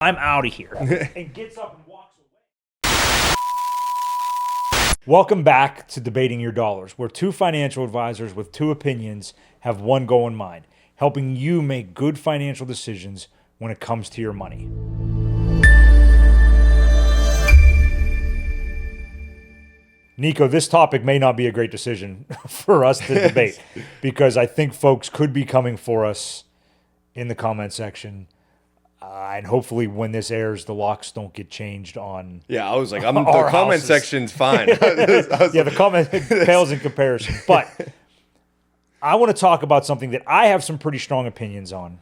I'm out of here. And gets up and walks away. Welcome back to Debating Your Dollars, where two financial advisors with two opinions have one goal in mind, helping you make good financial decisions when it comes to your money. Nico, this topic may not be a great decision for us to debate because I think folks could be coming for us in the comment section. And hopefully when this airs, the locks don't get changed on. Yeah, I was like, the comment section's fine. The comment pales in comparison. But I want to talk about something that I have some pretty strong opinions on.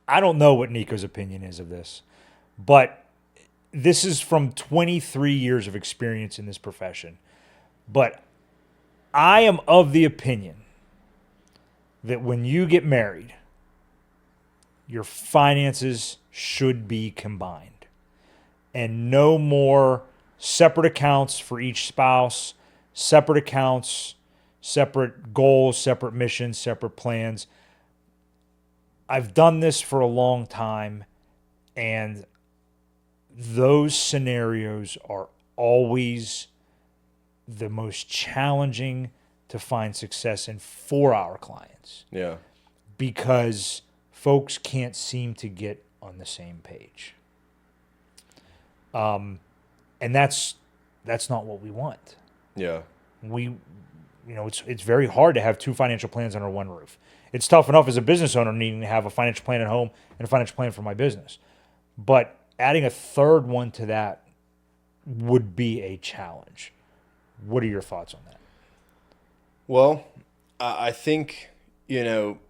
I don't know what Nico's opinion is of this, but this is from 23 years of experience in this profession. But I am of the opinion that when you get married, your finances should be combined and no more separate accounts for each spouse, separate accounts, separate goals, separate missions, separate plans. I've done this for a long time, and those scenarios are always the most challenging to find success in for our clients. Yeah. Because folks can't seem to get on the same page. And that's not what we want. Yeah. It's very hard to have two financial plans under one roof. It's tough enough as a business owner needing to have a financial plan at home and a financial plan for my business. But adding a third one to that would be a challenge. What are your thoughts on that? Well, I think,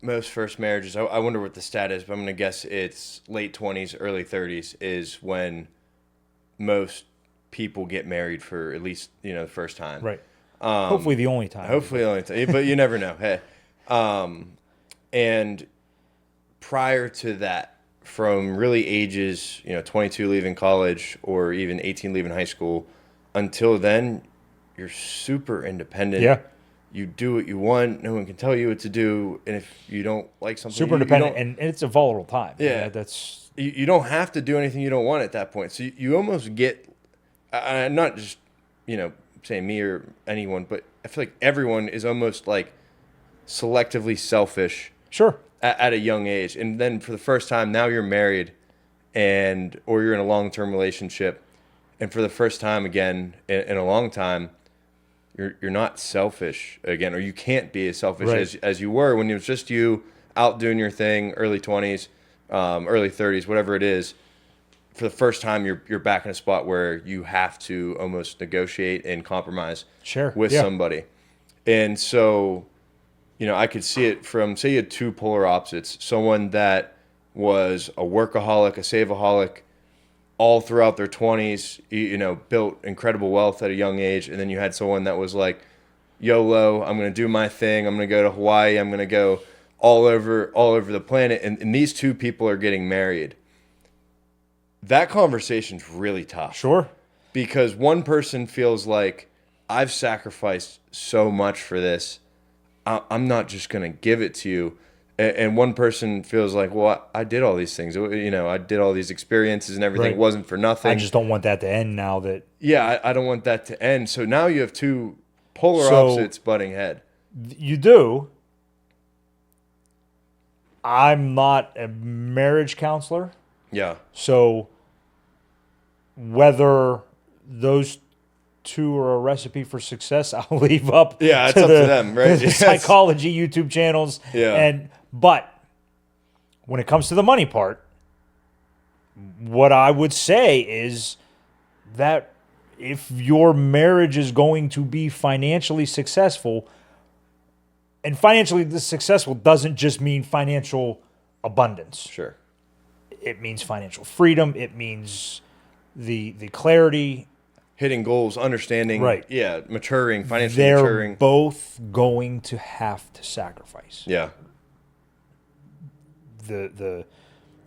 most first marriages, I wonder what the stat is, but I'm going to guess it's late 20s, early 30s is when most people get married for at least, the first time. Right. Hopefully the only time. Hopefully the only time, but you never know. Hey. And prior to that, from really ages, 22 leaving college or even 18 leaving high school, until then, you're super independent. Yeah. You do what you want. No one can tell you what to do. And if you don't like something, super independent, and it's a volatile time. Yeah, that's you don't have to do anything you don't want at that point. So you almost get, not just saying me or anyone, but I feel like everyone is almost like selectively selfish. Sure. At a young age, and then for the first time, now you're married, or you're in a long-term relationship, and for the first time again in a long time, you're not selfish again, or you can't be as selfish as you were when it was just you out doing your thing, early 20s, early 30s, whatever it is. For the first time, you're back in a spot where you have to almost negotiate and compromise with somebody. And so, I could see it from, say you had two polar opposites, someone that was a workaholic, a saveaholic, all throughout their 20s, built incredible wealth at a young age. And then you had someone that was like, YOLO, I'm going to do my thing. I'm going to go to Hawaii. I'm going to go all over the planet. And these two people are getting married. That conversation's really tough. Sure. Because one person feels like, I've sacrificed so much for this. I'm not just going to give it to you. And one person feels like, well, I did all these things. I did all these experiences and everything. Right. It wasn't for nothing. I just don't want that to end now that... Yeah, I don't want that to end. So now you have two polar opposites butting head. You do. I'm not a marriage counselor. Yeah. So whether those two are a recipe for success, I'll leave up. Yeah, it's up to them, right? The psychology YouTube channels. Yeah. But when it comes to the money part, what I would say is that if your marriage is going to be financially successful, and financially successful doesn't just mean financial abundance. Sure. It means financial freedom. It means the clarity. Hitting goals, understanding. Right. Yeah, maturing, financially They're maturing. both going to have to sacrifice. Yeah. The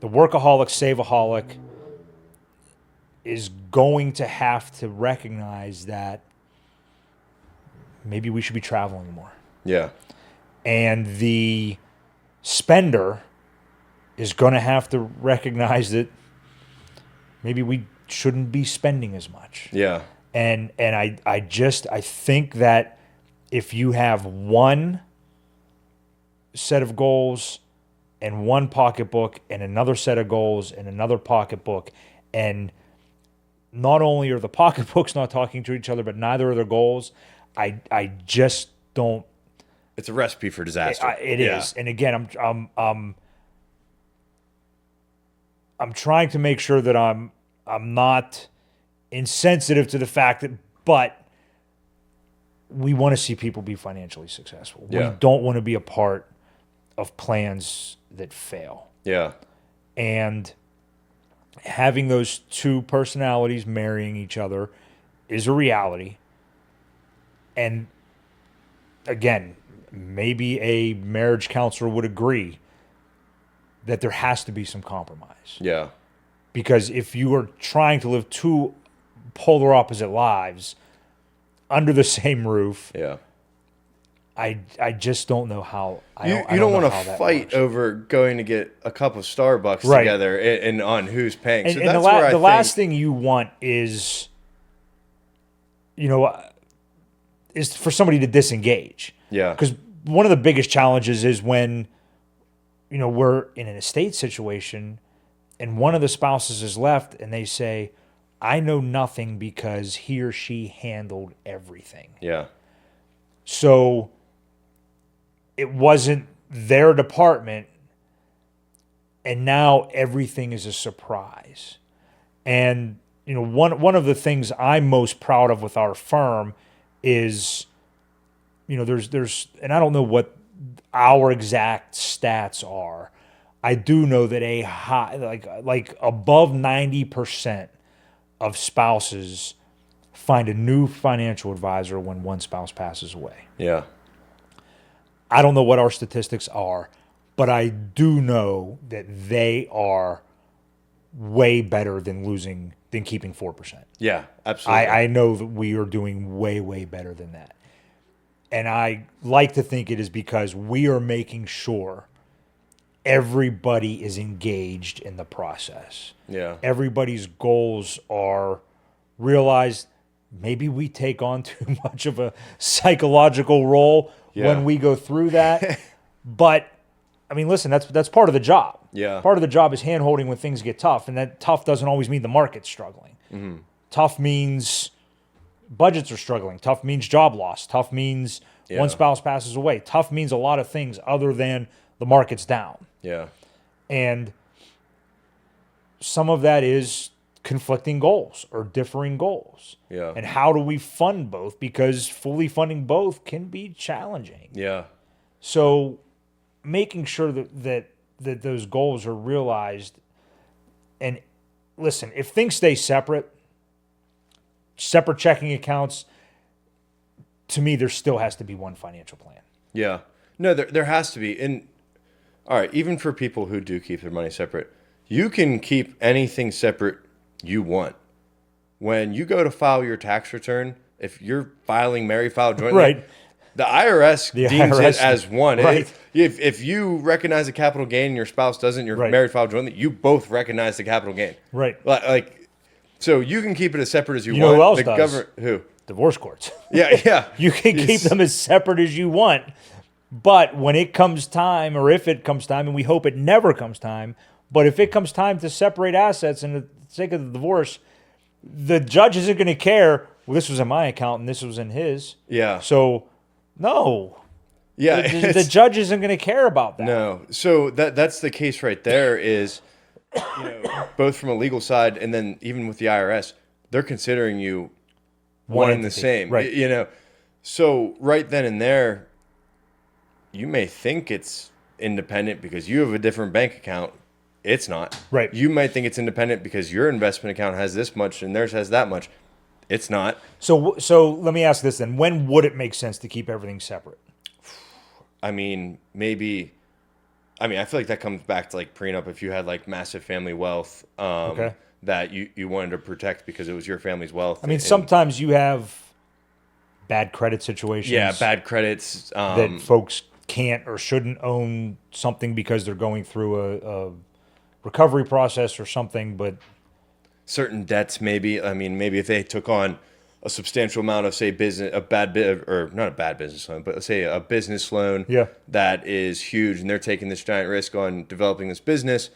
workaholic, saveaholic is going to have to recognize that maybe we should be traveling more. Yeah. And the spender is going to have to recognize that maybe we shouldn't be spending as much. Yeah. And I think that if you have one set of goals and one pocketbook and another set of goals and another pocketbook, and not only are the pocketbooks not talking to each other, but neither are their goals, I just don't. It's a recipe for disaster. It is. And again, I'm trying to make sure that I'm not insensitive to the fact that, but we want to see people be financially successful. Yeah. We don't want to be a part of plans that fail. Yeah. And having those two personalities marrying each other is a reality. And again, maybe a marriage counselor would agree that there has to be some compromise. Yeah. Because if you are trying to live two polar opposite lives under the same roof, Yeah. I just don't know how. You don't want to fight over going to get a cup of Starbucks together and on who's paying. And, so and that's where the last thing you want is, is for somebody to disengage. Yeah. Because one of the biggest challenges is when, we're in an estate situation and one of the spouses is left and they say, I know nothing because he or she handled everything. Yeah. So it wasn't their department, and now everything is a surprise. And one of the things I'm most proud of with our firm is, there's and I don't know what our exact stats are. I do know that a high like above 90% of spouses find a new financial advisor when one spouse passes away. Yeah. I don't know what our statistics are, but I do know that they are way better than keeping 4%. Yeah, absolutely. I know that we are doing way, way better than that. And I like to think it is because we are making sure everybody is engaged in the process. Yeah. Everybody's goals are realized. Maybe we take on too much of a psychological role when we go through that. But, I mean, listen, that's part of the job. Yeah. Part of the job is hand-holding when things get tough, and that tough doesn't always mean the market's struggling. Mm-hmm. Tough means budgets are struggling. Tough means job loss. Tough means one spouse passes away. Tough means a lot of things other than the market's down. Yeah. And some of that is conflicting goals or differing goals. Yeah. And how do we fund both? Because fully funding both can be challenging. Yeah. So making sure that those goals are realized. And listen, if things stay separate checking accounts, to me, there still has to be one financial plan. Yeah. No, there has to be. And all right, even for people who do keep their money separate, you can keep anything separate you want. When you go to file your tax return, if you're filing married file jointly, right. The IRS deems it as one. Right. If you recognize a capital gain and your spouse doesn't, you're married file jointly, you both recognize the capital gain. Right. So you can keep it as separate as you want. Know who else the does? Government, who? Divorce courts. Yeah. You can keep them as separate as you want. But when it comes time, or if it comes time, and we hope it never comes time, but if it comes time to separate assets in the sake of the divorce, the judge isn't going to care, well, this was in my account and this was in his. Yeah. So, no. Yeah. The judge isn't going to care about that. No. So that's the case right there is, both from a legal side and then even with the IRS, they're considering you one and the same. Right. So right then and there, you may think it's independent because you have a different bank account. It's not. Right. You might think it's independent because your investment account has this much and theirs has that much. It's not. So let me ask this then. When would it make sense to keep everything separate? I mean, maybe. I mean, I feel like that comes back to like prenup if you had like massive family wealth that you wanted to protect because it was your family's wealth. I mean, sometimes you have bad credit situations. Yeah, bad credits. That folks can't or shouldn't own something because they're going through a recovery process or something. But certain debts, maybe. I mean, maybe if they took on a substantial amount of, say, not a bad business loan, but let's say a business loan that is huge, and they're taking this giant risk on developing this business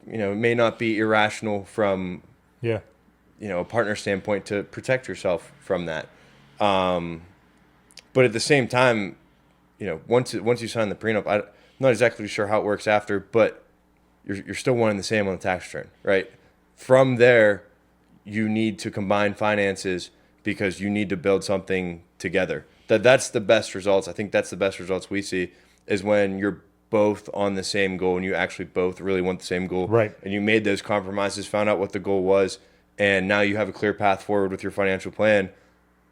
it may not be irrational from a partner standpoint to protect yourself from that. But at the same time, once you sign the prenup, I'm not exactly sure how it works after, but you're still one and the same on the tax return, right? From there, you need to combine finances because you need to build something together. That's the best results. I think that's the best results we see is when you're both on the same goal and you actually both really want the same goal. Right. And you made those compromises, found out what the goal was, and now you have a clear path forward with your financial plan.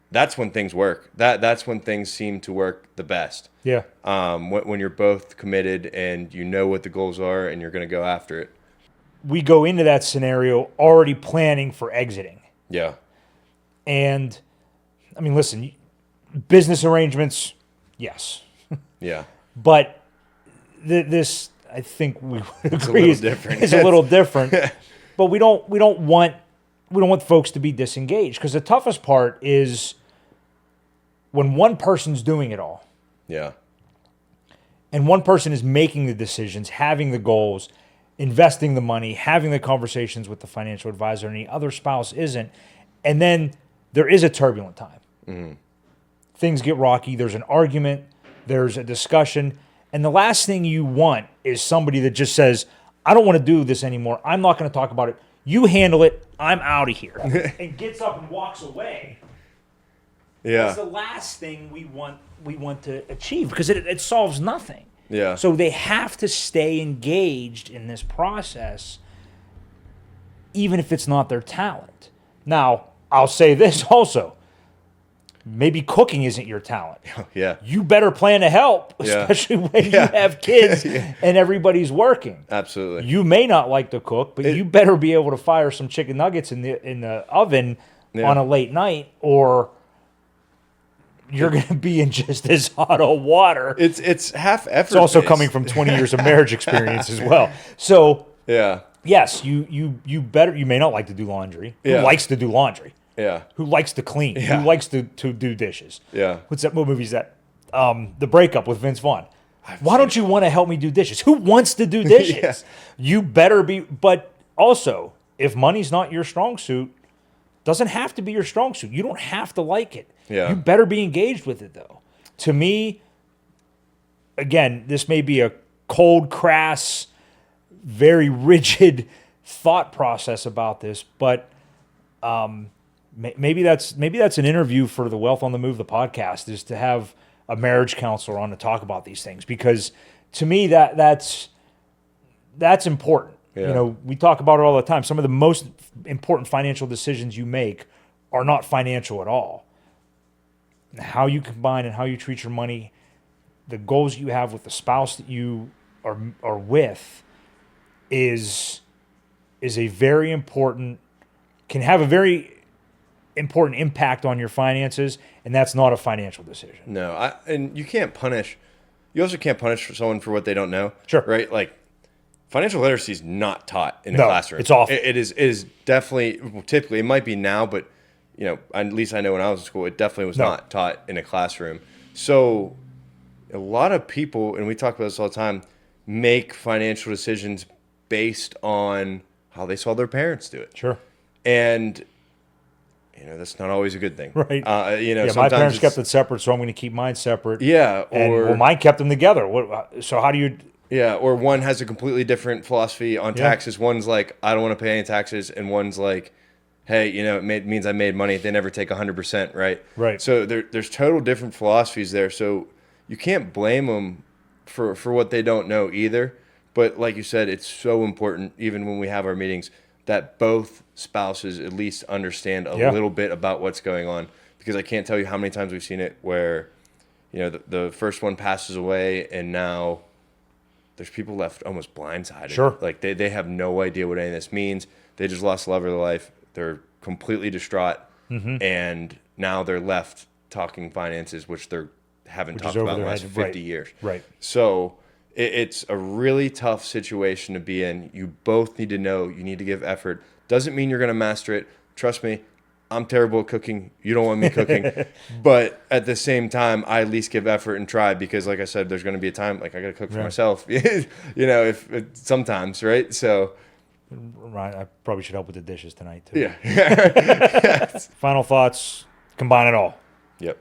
That's when things work. That's when things seem to work the best. Yeah. When you're both committed and you know what the goals are and you're going to go after it. We go into that scenario already planning for exiting. Yeah. And, I mean, listen, business arrangements, yes. Yeah. But this, I think we would agree, is different. A little different. But we don't want folks to be disengaged, because the toughest part is when one person's doing it all. Yeah. And one person is making the decisions, having the goals, investing the money, having the conversations with the financial advisor, and the other spouse isn't. And then there is a turbulent time. Mm-hmm. Things get rocky. There's an argument. There's a discussion. And the last thing you want is somebody that just says, I don't want to do this anymore. I'm not going to talk about it. You handle it. I'm out of here. And gets up and walks away. Yeah. That's the last thing we want to achieve, because it solves nothing. Yeah. So they have to stay engaged in this process, even if it's not their talent. Now, I'll say this also. Maybe cooking isn't your talent. Yeah. You better plan to help, especially when you have kids and everybody's working. Absolutely. You may not like to cook, but you better be able to fire some chicken nuggets in the oven on a late night, or you're going to be in just as hot of water. It's half effort. It's also coming from 20 years of marriage experience as well. So yes, you may not like to do laundry. Who likes to do laundry? Yeah. Who likes to clean? Yeah. Who likes to do dishes? Yeah. What movie is that? The Breakup with Vince Vaughn. Why don't you want to help me do dishes? Who wants to do dishes? You better be. But also, if money's not your strong suit, doesn't have to be your strong suit. You don't have to like it. Yeah. You better be engaged with it, though. To me, again, this may be a cold, crass, very rigid thought process about this, but maybe that's an interview for the Wealth on the Move, the podcast, is to have a marriage counselor on to talk about these things, because to me that's important. Yeah. We talk about it all the time. Some of the most important financial decisions you make are not financial at all. How you combine and how you treat your money, the goals you have with the spouse that you are with, is a very important, can have a very important impact on your finances, and that's not a financial decision. No, and you can't punish. You also can't punish someone for what they don't know. Sure. Right? Like, financial literacy is not taught in a classroom. It's awful. It is definitely, typically, it might be now, but at least I know when I was in school, it definitely was not taught in a classroom. So a lot of people, and we talk about this all the time, make financial decisions based on how they saw their parents do it. Sure. And that's not always a good thing. Right. My parents kept it separate, so I'm going to keep mine separate. Yeah. Or mine kept them together. So how do you? Yeah. Or one has a completely different philosophy on taxes. One's like, I don't want to pay any taxes, and one's like, hey, it means I made money. They never take 100%, right? Right. So there's total different philosophies there. So you can't blame them for what they don't know either. But like you said, it's so important, even when we have our meetings, that both spouses at least understand a little bit about what's going on. Because I can't tell you how many times we've seen it where, the first one passes away, and now there's people left almost blindsided. Sure. Like they have no idea what any of this means. They just lost the love of their life. They're completely distraught, and now they're left talking finances, which they haven't talked about in the last 50 years. Right. So It's a really tough situation to be in. You both need to know you need to give effort. Doesn't mean you're going to master it. Trust me, I'm terrible at cooking. You don't want me cooking. But at the same time, I at least give effort and try because, like I said, there's going to be a time like I got to cook for myself. If sometimes, right? So, Right, I probably should help with the dishes tonight too. yeah. Final thoughts. Combine it all. Yep.